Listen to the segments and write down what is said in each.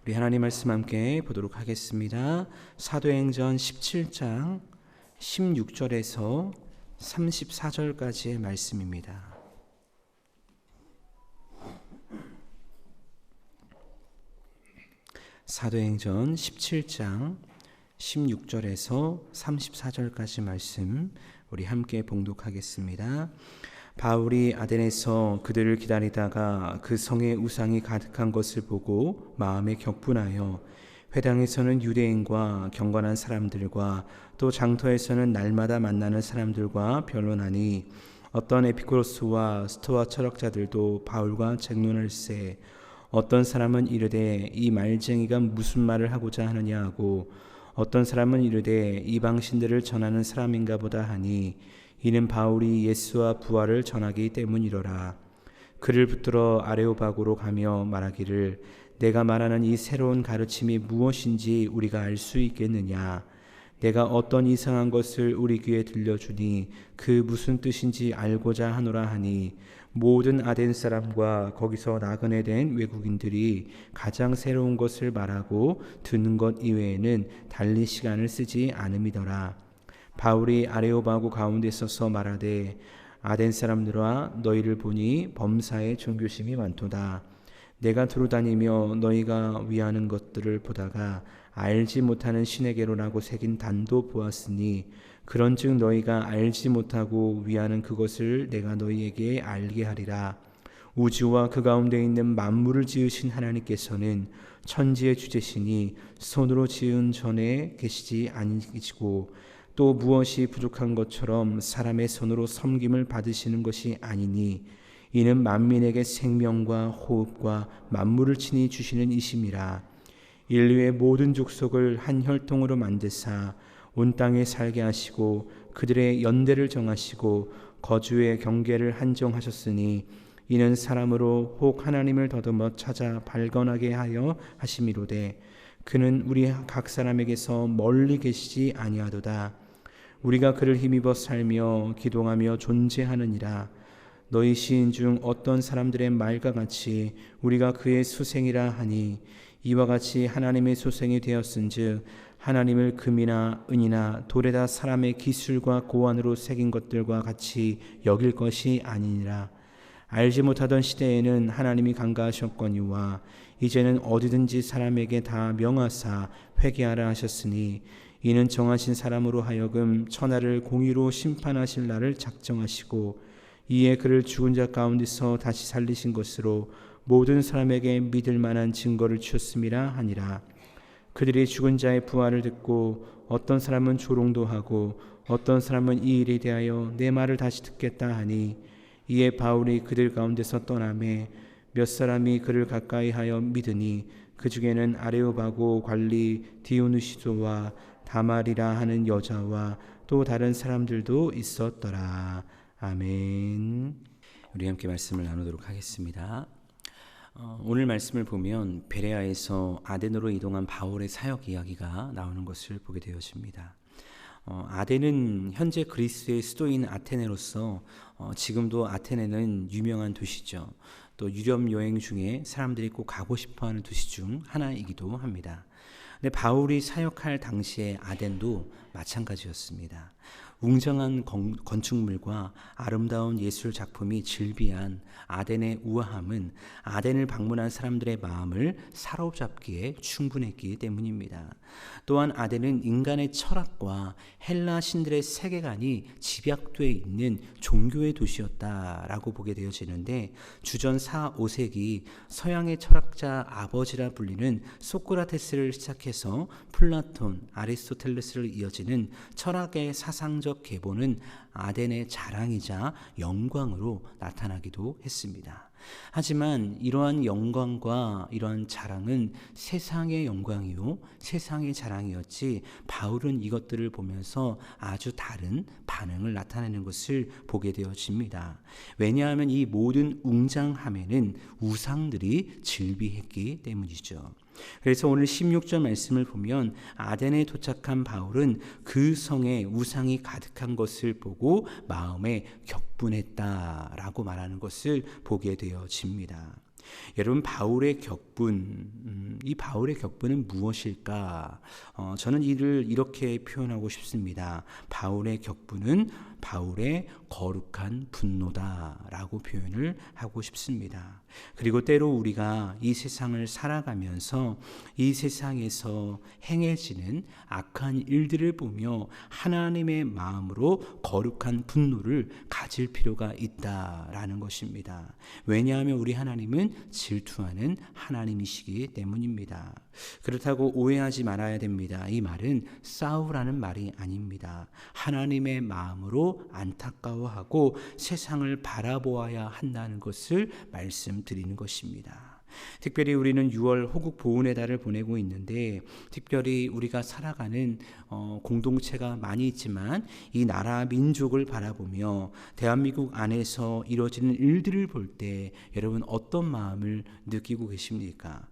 우리 하나님 말씀 함께 보도록 하겠습니다. 사도행전 17장 16절에서 34절까지의 말씀입니다. 사도행전 17장 16절에서 34절까지 말씀 우리 함께 봉독하겠습니다. 바울이 아덴에서 그들을 기다리다가 그 성에 우상이 가득한 것을 보고 마음에 격분하여 회당에서는 유대인과 경건한 사람들과 또 장터에서는 날마다 만나는 사람들과 변론하니 어떤 에피쿠로스와 스토아 철학자들도 바울과 쟁론할세 어떤 사람은 이르되 이 말쟁이가 무슨 말을 하고자 하느냐 하고 어떤 사람은 이르되 이방신들을 전하는 사람인가 보다 하니 이는 바울이 예수와 부활을 전하기 때문이로라. 그를 붙들어 아레오바고로 가며 말하기를 내가 말하는 이 새로운 가르침이 무엇인지 우리가 알 수 있겠느냐. 내가 어떤 이상한 것을 우리 귀에 들려주니 그 무슨 뜻인지 알고자 하노라 하니 모든 아덴 사람과 거기서 나그네 된 외국인들이 가장 새로운 것을 말하고 듣는 것 이외에는 달리 시간을 쓰지 않음이더라. 바울이 아레오바고 가운데 서서 말하되 아덴 사람들아 너희를 보니 범사에 존귀심이 많도다. 내가 두루다니며 너희가 위하는 것들을 보다가 알지 못하는 신에게로라고 새긴 단도 보았으니 그런즉 너희가 알지 못하고 위하는 그것을 내가 너희에게 알게 하리라. 우주와 그 가운데 있는 만물을 지으신 하나님께서는 천지의 주제시니 손으로 지은 전에 계시지 아니시고 또 무엇이 부족한 것처럼 사람의 손으로 섬김을 받으시는 것이 아니니 이는 만민에게 생명과 호흡과 만물을 친히 주시는 이심이라. 인류의 모든 족속을 한 혈통으로 만드사 온 땅에 살게 하시고 그들의 연대를 정하시고 거주의 경계를 한정하셨으니 이는 사람으로 혹 하나님을 더듬어 찾아 발견하게 하여 하심이로되 그는 우리 각 사람에게서 멀리 계시지 아니하도다. 우리가 그를 힘입어 살며 기동하며 존재하느니라. 너희 시인 중 어떤 사람들의 말과 같이 우리가 그의 수생이라 하니 이와 같이 하나님의 수생이 되었은즉 하나님을 금이나 은이나 돌에다 사람의 기술과 고안으로 새긴 것들과 같이 여길 것이 아니니라. 알지 못하던 시대에는 하나님이 간과하셨거니와 이제는 어디든지 사람에게 다 명하사 회개하라 하셨으니 이는 정하신 사람으로 하여금 천하를 공의로 심판하실 날을 작정하시고 이에 그를 죽은 자 가운데서 다시 살리신 것으로 모든 사람에게 믿을 만한 증거를 주셨음이라 하니라. 그들이 죽은 자의 부활을 듣고 어떤 사람은 조롱도 하고 어떤 사람은 이 일에 대하여 내 말을 다시 듣겠다 하니 이에 바울이 그들 가운데서 떠나매 몇 사람이 그를 가까이하여 믿으니 그 중에는 아레오바고 관리 디오누시도와 다말이라 하는 여자와 또 다른 사람들도 있었더라. 아멘. 우리 함께 말씀을 나누도록 하겠습니다. 오늘 말씀을 보면 베레아에서 아덴으로 이동한 바울의 사역 이야기가 나오는 것을 보게 되어집니다. 아덴은 현재 그리스의 수도인 아테네로서 지금도 아테네는 유명한 도시죠. 또 유럽 여행 중에 사람들이 꼭 가고 싶어하는 도시 중 하나이기도 합니다. 근데 바울이 사역할 당시에 아덴도 마찬가지였습니다. 웅장한 건축물과 아름다운 예술 작품이 즐비한 아덴의 우아함은 아덴을 방문한 사람들의 마음을 사로잡기에 충분했기 때문입니다. 또한 아덴은 인간의 철학과 헬라 신들의 세계관이 집약되어 있는 종교의 도시였다라고 보게 되어지는데 주전 4, 5세기 서양의 철학자 아버지라 불리는 소크라테스를 시작해서 플라톤, 아리스토텔레스를 이어지는 철학의 사상적 계보는 아덴의 자랑이자 영광으로 나타나기도 했습니다. 하지만 이러한 영광과 이러한 자랑은 세상의 영광이요 세상의 자랑이었지 바울은 이것들을 보면서 아주 다른 반응을 나타내는 것을 보게 되어집니다. 왜냐하면 이 모든 웅장함에는 우상들이 즐비했기 때문이죠. 그래서 오늘 16절 말씀을 보면 아덴에 도착한 바울은 그 성에 우상이 가득한 것을 보고 마음에 격분했다라고 말하는 것을 보게 되어집니다. 여러분, 바울의 격분, 이 바울의 격분은 무엇일까? 저는 이를 이렇게 표현하고 싶습니다. 바울의 격분은 바울의 거룩한 분노다라고 표현을 하고 싶습니다. 그리고 때로 우리가 이 세상을 살아가면서 이 세상에서 행해지는 악한 일들을 보며 하나님의 마음으로 거룩한 분노를 가질 필요가 있다라는 것입니다. 왜냐하면 우리 하나님은 질투하는 하나님이시기 때문입니다. 그렇다고 오해하지 말아야 됩니다. 이 말은 싸우라는 말이 아닙니다. 하나님의 마음으로 안타까워하고 세상을 바라보아야 한다는 것을 말씀드리는 것입니다. 특별히 우리는 6월 호국 보훈의 달을 보내고 있는데, 특별히 우리가 살아가는 공동체가 많이 있지만 이 나라 민족을 바라보며 대한민국 안에서 이루어지는 일들을 볼 때 여러분 어떤 마음을 느끼고 계십니까?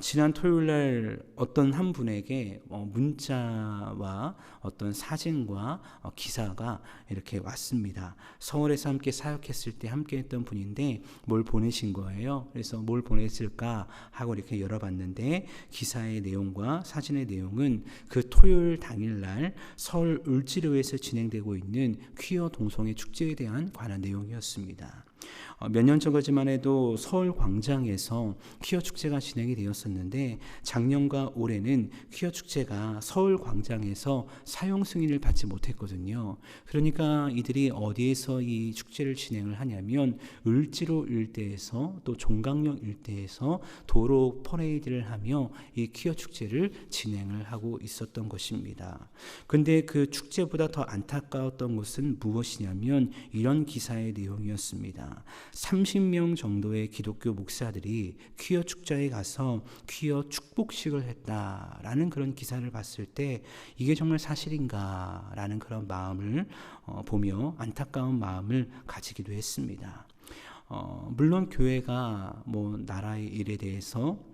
지난 토요일 날 어떤 한 분에게 문자와 어떤 사진과 기사가 이렇게 왔습니다. 서울에서 함께 사역했을 때 함께 했던 분인데 뭘 보내신 거예요. 그래서 뭘 보냈을까 하고 이렇게 열어봤는데, 기사의 내용과 사진의 내용은 그 토요일 당일날 서울 을지로에서 진행되고 있는 퀴어 동성애 축제에 대한 관한 내용이었습니다. 몇 년 전까지만 해도 서울 광장에서 퀴어 축제가 진행이 되었었는데, 작년과 올해는 퀴어 축제가 서울 광장에서 사용 승인을 받지 못했거든요. 그러니까 이들이 어디에서 이 축제를 진행을 하냐면 을지로 일대에서 또 종강역 일대에서 도로 퍼레이드를 하며 이 퀴어 축제를 진행을 하고 있었던 것입니다. 근데 그 축제보다 더 안타까웠던 것은 무엇이냐면 이런 기사의 내용이었습니다. 30명 정도의 기독교 목사들이 퀴어 축제에 가서 퀴어 축복식을 했다라는 그런 기사를 봤을 때 이게 정말 사실인가라는 그런 마음을 보며 안타까운 마음을 가지기도 했습니다. 물론 교회가 나라의 일에 대해서,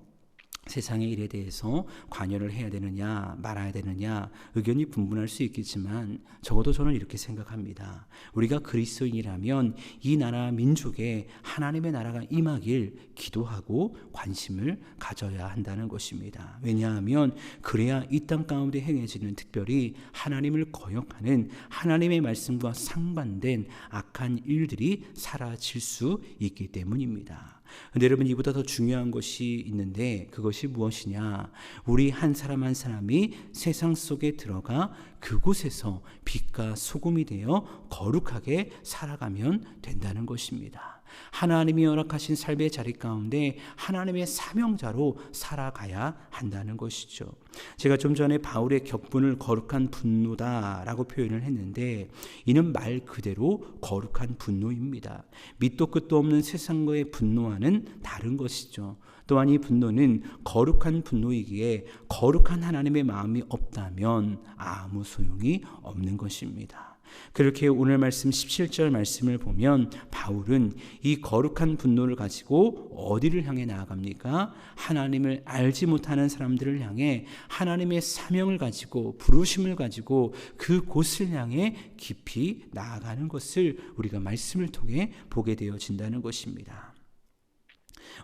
세상의 일에 대해서 관여를 해야 되느냐 말아야 되느냐 의견이 분분할 수 있겠지만, 적어도 저는 이렇게 생각합니다. 우리가 그리스도인이라면 이 나라 민족에 하나님의 나라가 임하길 기도하고 관심을 가져야 한다는 것입니다. 왜냐하면 그래야 이 땅 가운데 행해지는, 특별히 하나님을 거역하는 하나님의 말씀과 상반된 악한 일들이 사라질 수 있기 때문입니다. 근데 여러분, 이보다 더 중요한 것이 있는데 그것이 무엇이냐? 우리 한 사람 한 사람이 세상 속에 들어가 그곳에서 빛과 소금이 되어 거룩하게 살아가면 된다는 것입니다. 하나님이 허락하신 삶의 자리 가운데 하나님의 사명자로 살아가야 한다는 것이죠. 제가 좀 전에 바울의 격분을 거룩한 분노다라고 표현을 했는데, 이는 말 그대로 거룩한 분노입니다. 밑도 끝도 없는 세상과의 분노와는 다른 것이죠. 또한 이 분노는 거룩한 분노이기에 거룩한 하나님의 마음이 없다면 아무 소용이 없는 것입니다. 그렇게 오늘 말씀 17절 말씀을 보면 바울은 이 거룩한 분노를 가지고 어디를 향해 나아갑니까? 하나님을 알지 못하는 사람들을 향해 하나님의 사명을 가지고 부르심을 가지고 그곳을 향해 깊이 나아가는 것을 우리가 말씀을 통해 보게 되어진다는 것입니다.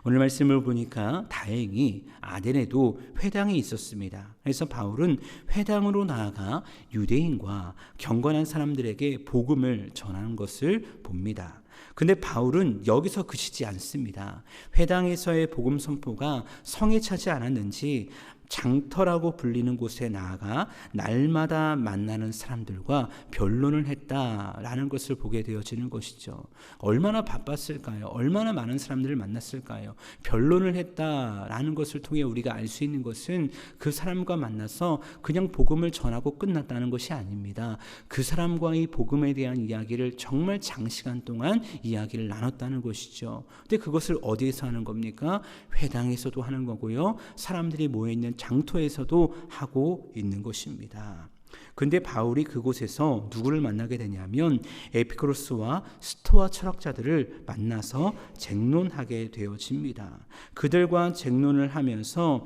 오늘 말씀을 보니까 다행히 아덴에도 회당이 있었습니다. 그래서 바울은 회당으로 나아가 유대인과 경건한 사람들에게 복음을 전하는 것을 봅니다. 근데 바울은 여기서 그치지 않습니다. 회당에서의 복음 선포가 성에 차지 않았는지 장터라고 불리는 곳에 나아가 날마다 만나는 사람들과 변론을 했다라는 것을 보게 되어지는 것이죠. 얼마나 바빴을까요? 얼마나 많은 사람들을 만났을까요? 변론을 했다라는 것을 통해 우리가 알 수 있는 것은 그 사람과 만나서 그냥 복음을 전하고 끝났다는 것이 아닙니다. 그 사람과 이 복음에 대한 이야기를 정말 장시간 동안 이야기를 나눴다는 것이죠. 근데 그것을 어디에서 하는 겁니까? 회당에서도 하는 거고요. 사람들이 모여있는 장터에서도 하고 있는 것입니다. 근데 바울이 그곳에서 누구를 만나게 되냐면 에피쿠로스와 스토아 철학자들을 만나서 쟁론하게 되어집니다. 그들과 쟁론을 하면서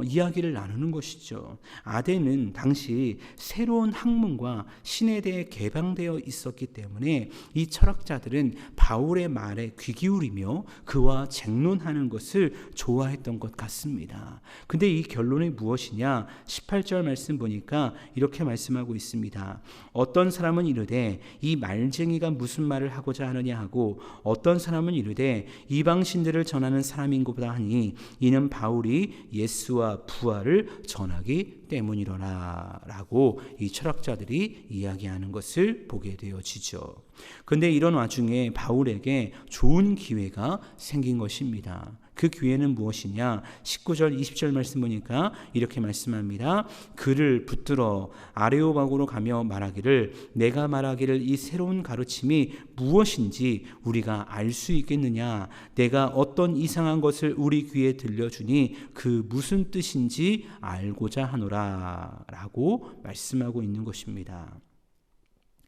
이야기를 나누는 것이죠. 아덴은 당시 새로운 학문과 신에 대해 개방되어 있었기 때문에 이 철학자들은 바울의 말에 귀 기울이며 그와 쟁론하는 것을 좋아했던 것 같습니다. 근데 이 결론이 무엇이냐? 18절 말씀 보니까 이렇게 말씀하고 있습니다. 어떤 사람은 이르되 이 말쟁이가 무슨 말을 하고자 하느냐 하고, 어떤 사람은 이르되 이방신들을 전하는 사람인 것보다 하니 이는 바울이 예수와 부활을 전하기 때문이로라 라고 이 철학자들이 이야기하는 것을 보게 되어지죠. 그런데 이런 와중에 바울에게 좋은 기회가 생긴 것입니다. 그 기회는 무엇이냐? 19절 20절 말씀 보니까 이렇게 말씀합니다. 그를 붙들어 아레오바고로 가며 말하기를, 내가 말하기를 이 새로운 가르침이 무엇인지 우리가 알 수 있겠느냐? 내가 어떤 이상한 것을 우리 귀에 들려주니 그 무슨 뜻인지 알고자 하노라 라고 말씀하고 있는 것입니다.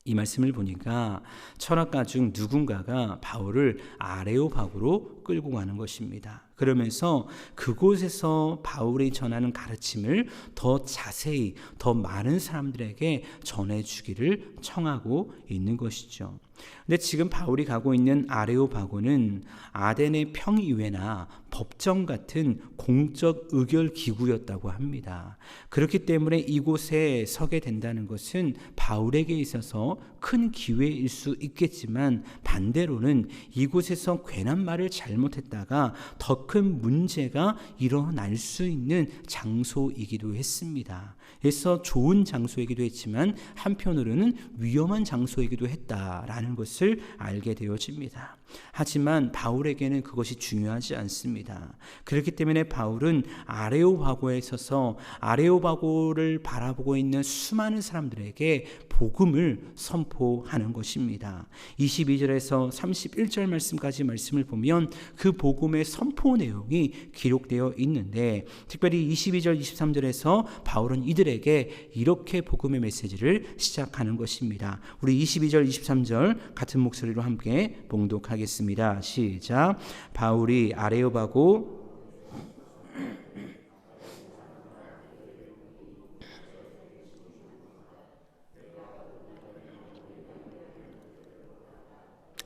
이 말씀을 보니까 철학가 중 누군가가 바울을 아레오바고로 끌고 가는 것입니다. 그러면서 그곳에서 바울이 전하는 가르침을 더 자세히 더 많은 사람들에게 전해주기를 청하고 있는 것이죠. 근데 지금 바울이 가고 있는 아레오바고는 아덴의 평의회나 법정 같은 공적 의결 기구였다고 합니다. 그렇기 때문에 이곳에 서게 된다는 것은 바울에게 있어서 큰 기회일 수 있겠지만, 반대로는 이곳에서 괜한 말을 잘못했다가 더 큰 문제가 일어날 수 있는 장소이기도 했습니다. 그래서 좋은 장소이기도 했지만 한편으로는 위험한 장소이기도 했다라는 것을 알게 되어집니다. 하지만 바울에게는 그것이 중요하지 않습니다. 그렇기 때문에 바울은 아레오바고에 서서 아레오바고를 바라보고 있는 수많은 사람들에게 복음을 선포하는 것입니다. 22절에서 31절 말씀까지 말씀을 보면 그 복음의 선포 내용이 기록되어 있는데, 특별히 22절 23절에서 바울은 이들에게 이렇게 복음의 메시지를 시작하는 것입니다. 우리 22절 23절 같은 목소리로 함께 봉독하겠습니다. 시작. 바울이 아레오바고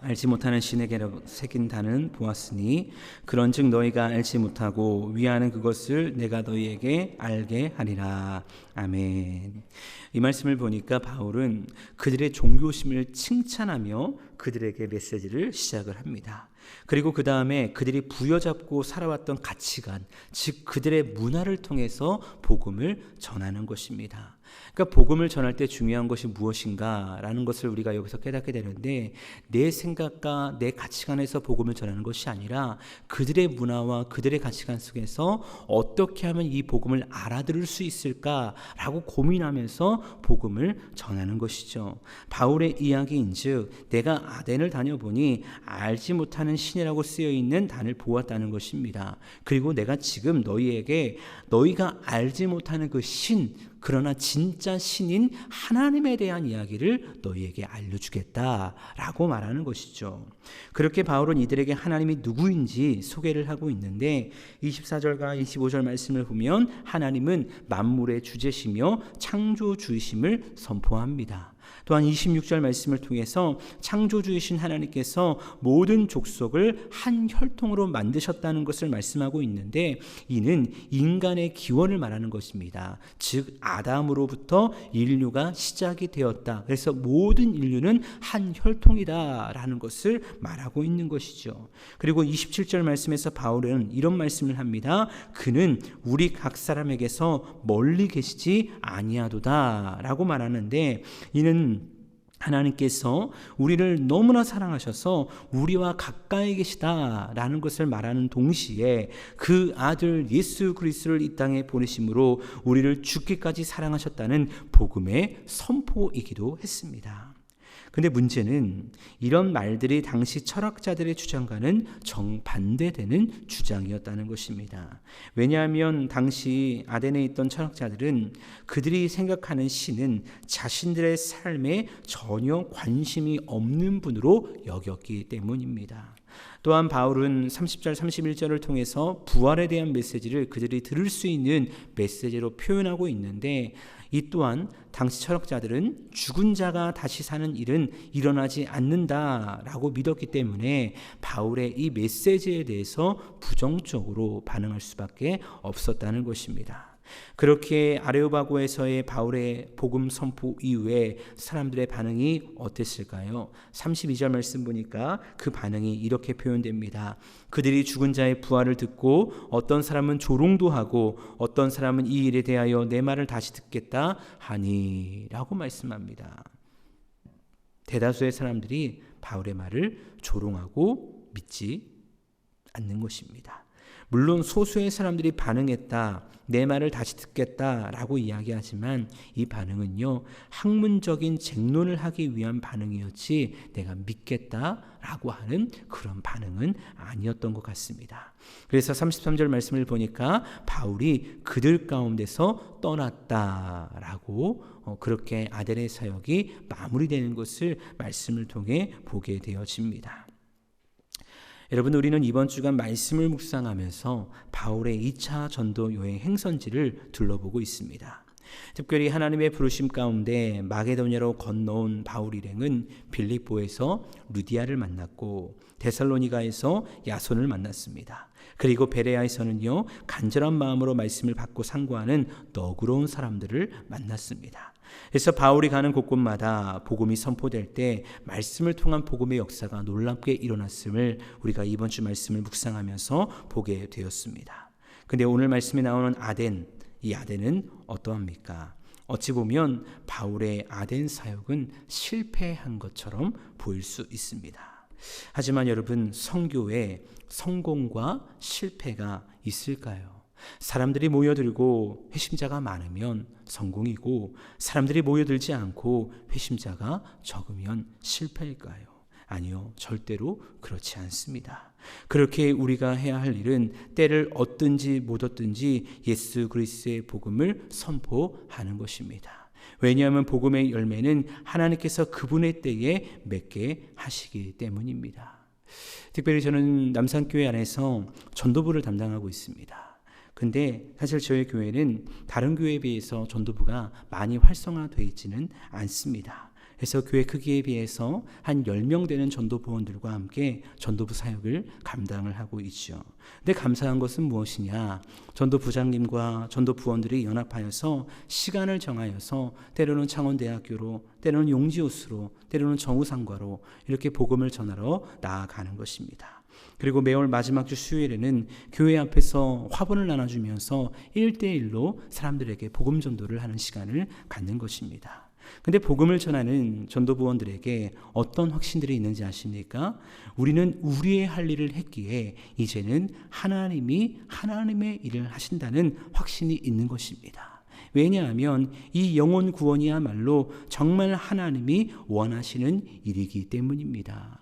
알지 못하는 신에게로 새긴 단은 보았으니 그런즉 너희가 알지 못하고 위하는 그것을 내가 너희에게 알게 하리라. 아멘. 이 말씀을 보니까 바울은 그들의 종교심을 칭찬하며 그들에게 메시지를 시작을 합니다. 그리고 그 다음에 그들이 부여잡고 살아왔던 가치관, 즉 그들의 문화를 통해서 복음을 전하는 것입니다. 그러니까 복음을 전할 때 중요한 것이 무엇인가라는 것을 우리가 여기서 깨닫게 되는데, 내 생각과 내 가치관에서 복음을 전하는 것이 아니라 그들의 문화와 그들의 가치관 속에서 어떻게 하면 이 복음을 알아들을 수 있을까라고 고민하면서 복음을 전하는 것이죠. 바울의 이야기인즉 내가 아덴을 다녀보니 알지 못하는 신이라고 쓰여있는 단을 보았다는 것입니다. 그리고 내가 지금 너희에게 너희가 알지 못하는 그 신, 그러나 진짜 신인 하나님에 대한 이야기를 너희에게 알려주겠다라고 말하는 것이죠. 그렇게 바울은 이들에게 하나님이 누구인지 소개를 하고 있는데, 24절과 25절 말씀을 보면 하나님은 만물의 주제시며 창조주이심을 선포합니다. 또한 26절 말씀을 통해서 창조주이신 하나님께서 모든 족속을 한 혈통으로 만드셨다는 것을 말씀하고 있는데, 이는 인간의 기원을 말하는 것입니다. 즉 아담으로부터 인류가 시작이 되었다. 그래서 모든 인류는 한 혈통이다라는 것을 말하고 있는 것이죠. 그리고 27절 말씀에서 바울은 이런 말씀을 합니다. 그는 우리 각 사람에게서 멀리 계시지 아니하도다라고 말하는데, 이는 하나님께서 우리를 너무나 사랑하셔서 우리와 가까이 계시다라는 것을 말하는 동시에 그 아들 예수 그리스도를 이 땅에 보내심으로 우리를 죽기까지 사랑하셨다는 복음의 선포이기도 했습니다. 근데 문제는 이런 말들이 당시 철학자들의 주장과는 정반대되는 주장이었다는 것입니다. 왜냐하면 당시 아덴에 있던 철학자들은 그들이 생각하는 신은 자신들의 삶에 전혀 관심이 없는 분으로 여겼기 때문입니다. 또한 바울은 30절 31절을 통해서 부활에 대한 메시지를 그들이 들을 수 있는 메시지로 표현하고 있는데, 이 또한 당시 철학자들은 죽은 자가 다시 사는 일은 일어나지 않는다라고 믿었기 때문에 바울의 이 메시지에 대해서 부정적으로 반응할 수밖에 없었다는 것입니다. 그렇게 아레오바고에서의 바울의 복음 선포 이후에 사람들의 반응이 어땠을까요? 32절 말씀 보니까 그 반응이 이렇게 표현됩니다. 그들이 죽은 자의 부활을 듣고 어떤 사람은 조롱도 하고 어떤 사람은 이 일에 대하여 내 말을 다시 듣겠다 하니 라고 말씀합니다. 대다수의 사람들이 바울의 말을 조롱하고 믿지 않는 것입니다. 물론 소수의 사람들이 반응했다, 내 말을 다시 듣겠다라고 이야기하지만 이 반응은요, 학문적인 쟁론을 하기 위한 반응이었지 내가 믿겠다라고 하는 그런 반응은 아니었던 것 같습니다. 그래서 33절 말씀을 보니까 바울이 그들 가운데서 떠났다라고 그렇게 아덴의 사역이 마무리되는 것을 말씀을 통해 보게 되어집니다. 여러분, 우리는 이번 주간 말씀을 묵상하면서 바울의 2차 전도 여행 행선지를 둘러보고 있습니다. 특별히 하나님의 부르심 가운데 마게도냐로 건너온 바울 일행은 빌립보에서 루디아를 만났고 데살로니가에서 야손을 만났습니다. 그리고 베레아에서는요, 간절한 마음으로 말씀을 받고 상고하는 너그러운 사람들을 만났습니다. 그래서 바울이 가는 곳곳마다 복음이 선포될 때 말씀을 통한 복음의 역사가 놀랍게 일어났음을 우리가 이번 주 말씀을 묵상하면서 보게 되었습니다. 근데 오늘 말씀에 나오는 아덴, 이 아덴은 어떠합니까? 어찌 보면 바울의 아덴 사역은 실패한 것처럼 보일 수 있습니다. 하지만 여러분, 선교에 성공과 실패가 있을까요? 사람들이 모여들고 회심자가 많으면 성공이고 사람들이 모여들지 않고 회심자가 적으면 실패일까요? 아니요, 절대로 그렇지 않습니다. 그렇게 우리가 해야 할 일은 때를 얻든지 못 얻든지 예수 그리스도의 복음을 선포하는 것입니다. 왜냐하면 복음의 열매는 하나님께서 그분의 때에 맺게 하시기 때문입니다. 특별히 저는 남산교회 안에서 전도부를 담당하고 있습니다. 근데 사실 저희 교회는 다른 교회에 비해서 전도부가 많이 활성화되어 있지는 않습니다. 그래서 교회 크기에 비해서 한 10명 되는 전도부원들과 함께 전도부 사역을 감당을 하고 있죠. 근데 감사한 것은 무엇이냐? 전도부장님과 전도부원들이 연합하여서 시간을 정하여서 때로는 창원대학교로, 때로는 용지호수로, 때로는 정우상과로 이렇게 복음을 전하러 나아가는 것입니다. 그리고 매월 마지막 주 수요일에는 교회 앞에서 화분을 나눠주면서 1대1로 사람들에게 복음 전도를 하는 시간을 갖는 것입니다. 근데 복음을 전하는 전도부원들에게 어떤 확신들이 있는지 아십니까? 우리는 우리의 할 일을 했기에 이제는 하나님이 하나님의 일을 하신다는 확신이 있는 것입니다. 왜냐하면 이 영혼 구원이야말로 정말 하나님이 원하시는 일이기 때문입니다.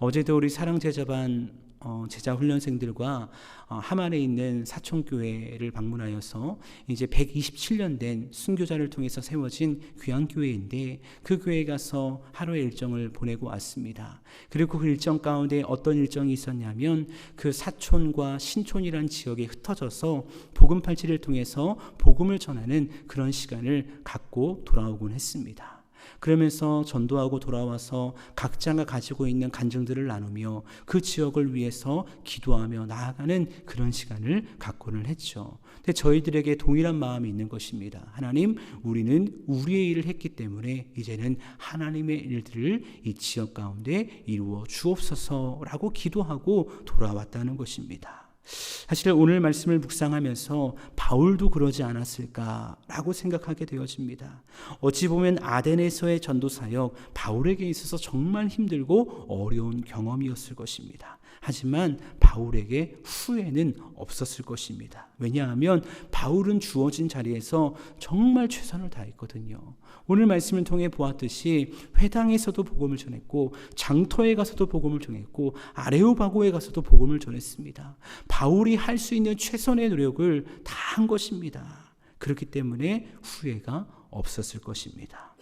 어제도 우리 사랑제자반 제자 훈련생들과 함안에 있는 사촌교회를 방문하여서 이제 127년 된 순교자를 통해서 세워진 귀한 교회인데 그 교회에 가서 하루의 일정을 보내고 왔습니다. 그리고 그 일정 가운데 어떤 일정이 있었냐면 그 사촌과 신촌이란 지역에 흩어져서 복음 팔찌를 통해서 복음을 전하는 그런 시간을 갖고 돌아오곤 했습니다. 그러면서 전도하고 돌아와서 각자가 가지고 있는 간증들을 나누며 그 지역을 위해서 기도하며 나아가는 그런 시간을 갖고는 했죠. 근데 저희들에게 동일한 마음이 있는 것입니다. 하나님, 우리는 우리의 일을 했기 때문에 이제는 하나님의 일들을 이 지역 가운데 이루어 주옵소서라고 기도하고 돌아왔다는 것입니다. 사실 오늘 말씀을 묵상하면서 바울도 그러지 않았을까라고 생각하게 되어집니다. 어찌 보면 아덴에서의 전도사역, 바울에게 있어서 정말 힘들고 어려운 경험이었을 것입니다. 하지만 바울에게 후회는 없었을 것입니다. 왜냐하면 바울은 주어진 자리에서 정말 최선을 다했거든요. 오늘 말씀을 통해 보았듯이 회당에서도 복음을 전했고 장터에 가서도 복음을 전했고 아레오바고에 가서도 복음을 전했습니다. 바울이 할 수 있는 최선의 노력을 다 한 것입니다. 그렇기 때문에 후회가 없었을 것입니다.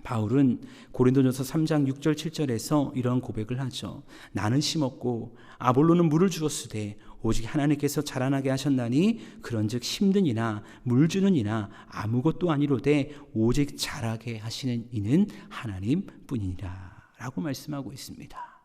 바울은 고린도전서 3장 6절 7절에서 이러한 고백을 하죠. 나는 심었고 아볼로는 물을 주었으되 오직 하나님께서 자라나게 하셨나니 그런즉 심는 이나 물 주는 이나 아무것도 아니로되 오직 자라게 하시는 이는 하나님뿐이니라 라고 말씀하고 있습니다.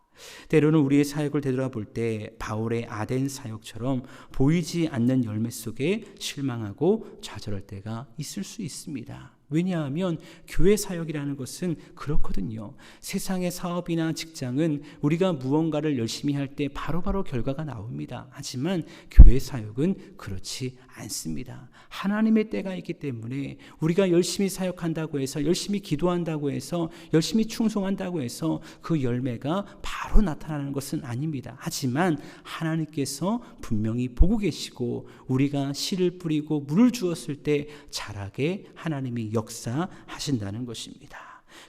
때로는 우리의 사역을 되돌아볼 때 바울의 아덴 사역처럼 보이지 않는 열매 속에 실망하고 좌절할 때가 있을 수 있습니다. 왜냐하면 교회 사역이라는 것은 그렇거든요. 세상의 사업이나 직장은 우리가 무언가를 열심히 할 때 바로바로 결과가 나옵니다. 하지만 교회 사역은 그렇지 않습니다. 하나님의 때가 있기 때문에 우리가 열심히 사역한다고 해서, 열심히 기도한다고 해서, 열심히 충성한다고 해서 그 열매가 바로 나타나는 것은 아닙니다. 하지만 하나님께서 분명히 보고 계시고 우리가 씨를 뿌리고 물을 주었을 때 자라게 하나님이 역사하신다는 것입니다.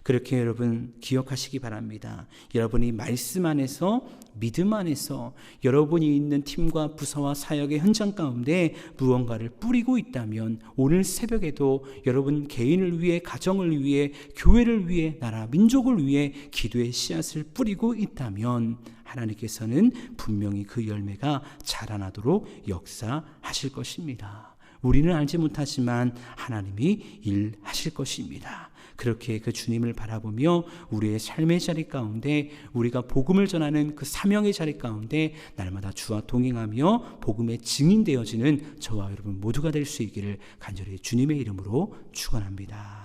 그렇게 여러분 기억하시기 바랍니다. 여러분이 말씀 안에서, 믿음 안에서 여러분이 있는 팀과 부서와 사역의 현장 가운데 무언가를 뿌리고 있다면 오늘 새벽에도 여러분 개인을 위해, 가정을 위해, 교회를 위해, 나라, 민족을 위해 기도의 씨앗을 뿌리고 있다면 하나님께서는 분명히 그 열매가 자라나도록 역사하실 것입니다. 우리는 알지 못하지만 하나님이 일하실 것입니다. 그렇게 그 주님을 바라보며 우리의 삶의 자리 가운데, 우리가 복음을 전하는 그 사명의 자리 가운데 날마다 주와 동행하며 복음의 증인되어지는 저와 여러분 모두가 될 수 있기를 간절히 주님의 이름으로 축원합니다.